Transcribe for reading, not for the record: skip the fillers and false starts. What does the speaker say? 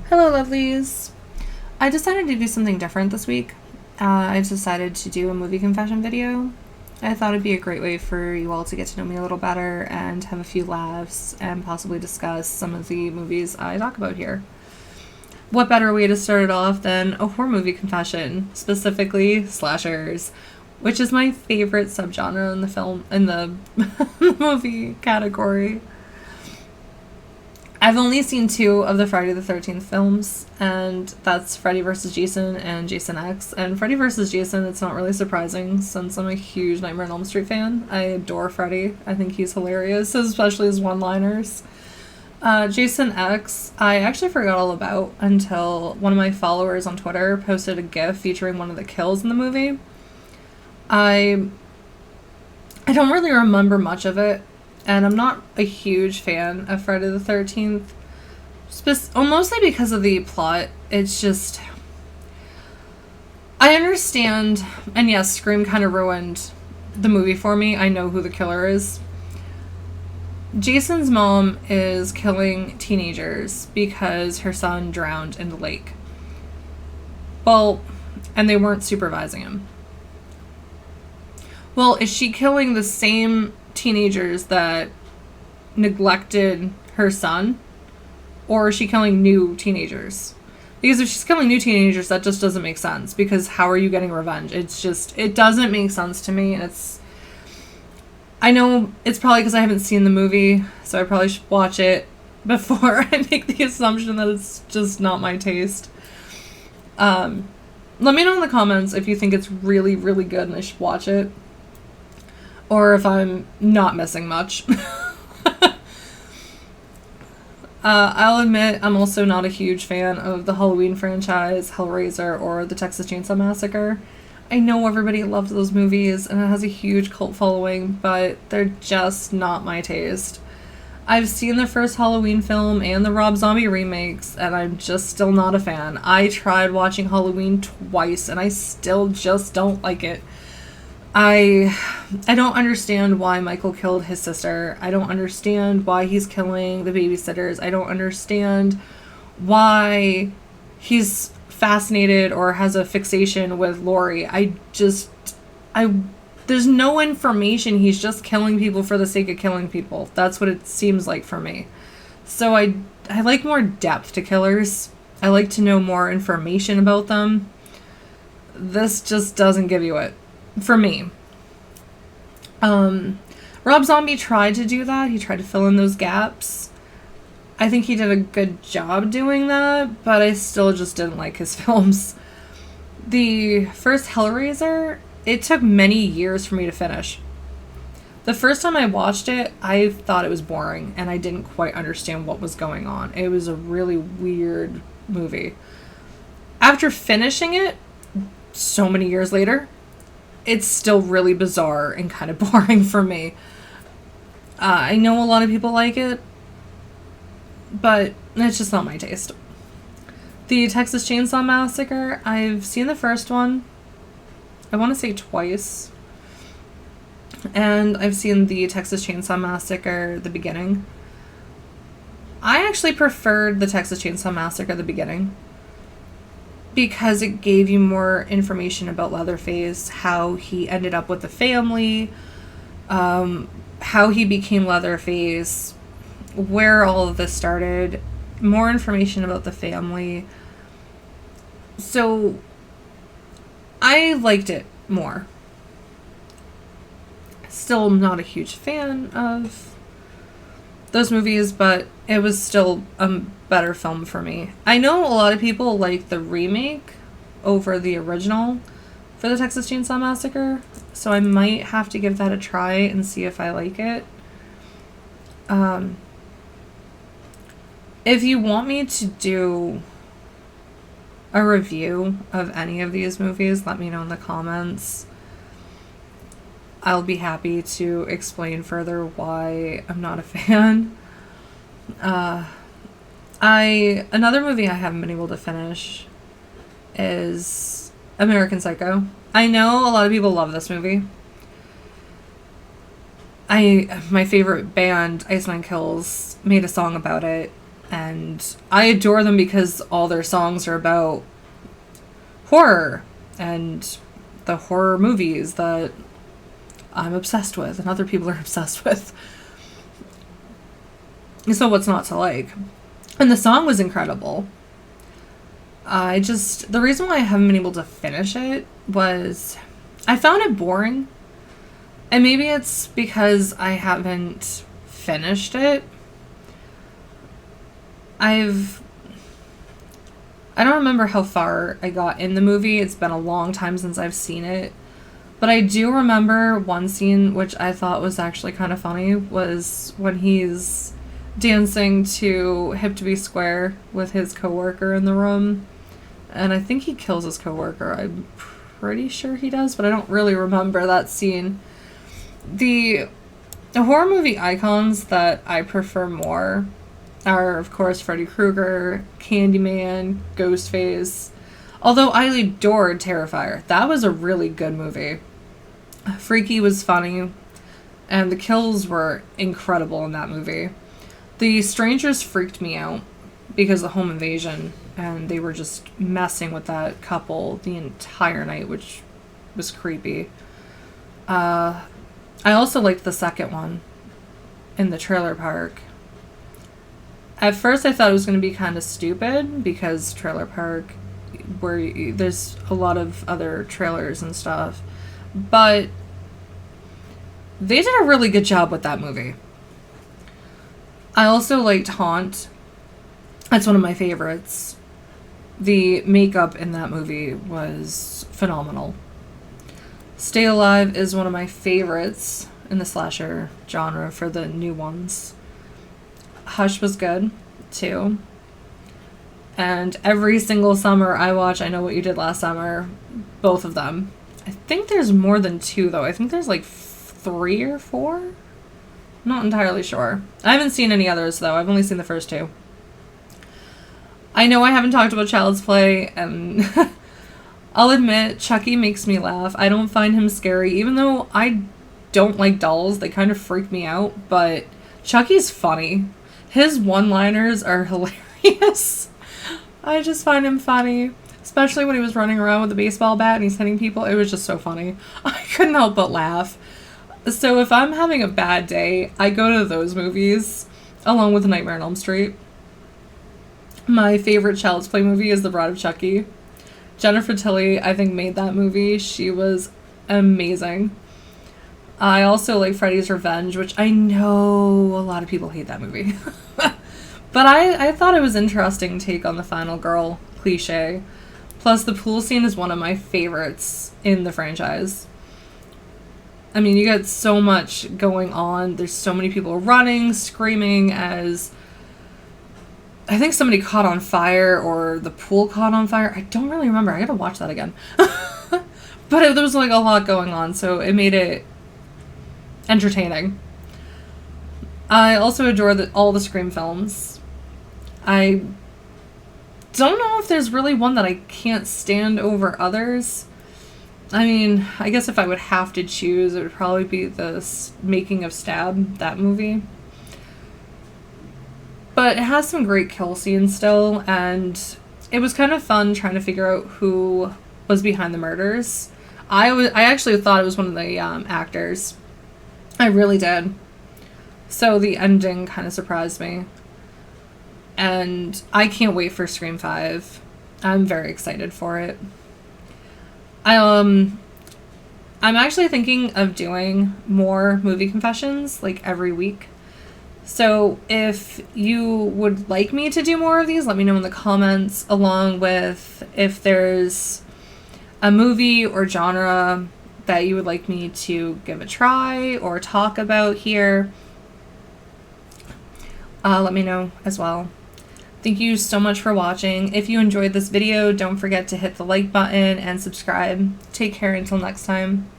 Hello, lovelies. I decided to do something different this week. I decided to do a movie confession video. I thought it'd be a great way for you all to get to know me a little better and have a few laughs and possibly discuss some of the movies I talk about here. What better way to start it off than a horror movie confession, specifically slashers, which is my favorite subgenre in the movie category. I've only seen 2 of the Friday the 13th films, and that's Freddy vs. Jason and Jason X. And Freddy vs. Jason, it's not really surprising since I'm a huge Nightmare on Elm Street fan. I adore Freddy. I think he's hilarious, especially his one-liners. Jason X, I actually forgot all about until one of my followers on Twitter posted a GIF featuring one of the kills in the movie. I don't really remember much of it. And I'm not a huge fan of Friday the 13th. Mostly because of the plot. It's just... I understand, and yes, Scream kind of ruined the movie for me. I know who the killer is. Jason's mom is killing teenagers because her son drowned in the lake. Well, and they weren't supervising him. Well, is she killing the same teenagers that neglected her son, or is she killing new teenagers? Because if she's killing new teenagers, that just doesn't make sense, because how are you getting revenge? It doesn't make sense to me. And I know it's probably because I haven't seen the movie, so I probably should watch it before I make the assumption that it's just not my taste. Let me know in the comments if you think it's really, really good and I should watch it, or if I'm not missing much. I'll admit I'm also not a huge fan of the Halloween franchise, Hellraiser, or the Texas Chainsaw Massacre. I know everybody loves those movies and it has a huge cult following, but they're just not my taste. I've seen the first Halloween film and the Rob Zombie remakes, and I'm just still not a fan. I tried watching Halloween twice and I still just don't like it. I don't understand why Michael killed his sister. I don't understand why he's killing the babysitters. I don't understand why he's fascinated or has a fixation with Laurie. There's no information. He's just killing people for the sake of killing people. That's what it seems like for me. So I like more depth to killers. I like to know more information about them. This just doesn't give you it. For me. Rob Zombie tried to do that. He tried to fill in those gaps. I think he did a good job doing that, but I still just didn't like his films. The first Hellraiser, it took many years for me to finish. The first time I watched it, I thought it was boring, and I didn't quite understand what was going on. It was a really weird movie. After finishing it, so many years later, it's still really bizarre and kind of boring for me. I know a lot of people like it, but it's just not my taste. The Texas Chainsaw Massacre, I've seen the first one, I want to say twice. And I've seen the Texas Chainsaw Massacre, the beginning. I actually preferred the Texas Chainsaw Massacre, the beginning, because it gave you more information about Leatherface, how he ended up with the family, how he became Leatherface, where all of this started, more information about the family. So I liked it more. Still not a huge fan of those movies, but it was still a better film for me. I know a lot of people like the remake over the original for the Texas Chainsaw Massacre, so I might have to give that a try and see if I like it. If you want me to do a review of any of these movies, let me know in the comments. I'll be happy to explain further why I'm not a fan. Another movie I haven't been able to finish is American Psycho. I know a lot of people love this movie. My favorite band, Ice Nine Kills, made a song about it. And I adore them because all their songs are about horror and the horror movies that I'm obsessed with and other people are obsessed with. So what's not to like? And the song was incredible. The reason why I haven't been able to finish it was I found it boring. And maybe it's because I haven't finished it. I don't remember how far I got in the movie. It's been a long time since I've seen it. But I do remember one scene which I thought was actually kind of funny was when he's dancing to Hip to Be Square with his coworker in the room. And I think he kills his coworker. I'm pretty sure he does, but I don't really remember that scene. The horror movie icons that I prefer more are, of course, Freddy Krueger, Candyman, Ghostface. Although I adored Terrifier. That was a really good movie. Freaky was funny, and the kills were incredible in that movie. The Strangers freaked me out because of the home invasion, and they were just messing with that couple the entire night, which was creepy. I also liked the second one in the trailer park. At first I thought it was going to be kind of stupid because trailer park, where there's a lot of other trailers and stuff, but they did a really good job with that movie. I also liked Haunt. That's one of my favorites. The makeup in that movie was phenomenal. Stay Alive is one of my favorites in the slasher genre for the new ones. Hush was good, too. And every single summer I watch I Know What You Did Last Summer. Both of them. I think there's more than 2, though. I think there's like 3 or 4? I'm not entirely sure. I haven't seen any others, though. I've only seen the first 2. I know I haven't talked about Child's Play, and I'll admit, Chucky makes me laugh. I don't find him scary, even though I don't like dolls. They kind of freak me out, but Chucky's funny. His one-liners are hilarious. I just find him funny. Especially when he was running around with a baseball bat and he's hitting people. It was just so funny. I couldn't help but laugh. So if I'm having a bad day, I go to those movies, along with Nightmare on Elm Street. My favorite Child's Play movie is The Bride of Chucky. Jennifer Tilly, I think, made that movie. She was amazing. I also like Freddy's Revenge, which I know a lot of people hate that movie. But I thought it was an interesting take on the final girl cliche. Plus, the pool scene is one of my favorites in the franchise. I mean, you get so much going on. There's so many people running, screaming as I think somebody caught on fire or the pool caught on fire. I don't really remember. I gotta watch that again. But there was like a lot going on, so it made it entertaining. I also adore all the Scream films. I don't know if there's really one that I can't stand over others. I mean, I guess if I would have to choose, it would probably be the Making of Stab, that movie. But it has some great kill scenes still, and it was kind of fun trying to figure out who was behind the murders. I actually thought it was one of the actors. I really did. So the ending kind of surprised me. And I can't wait for Scream 5. I'm very excited for it. I'm actually thinking of doing more movie confessions, like every week. So if you would like me to do more of these, let me know in the comments, along with if there's a movie or genre that you would like me to give a try or talk about here. Let me know as well. Thank you so much for watching. If you enjoyed this video, don't forget to hit the like button and subscribe. Take care until next time.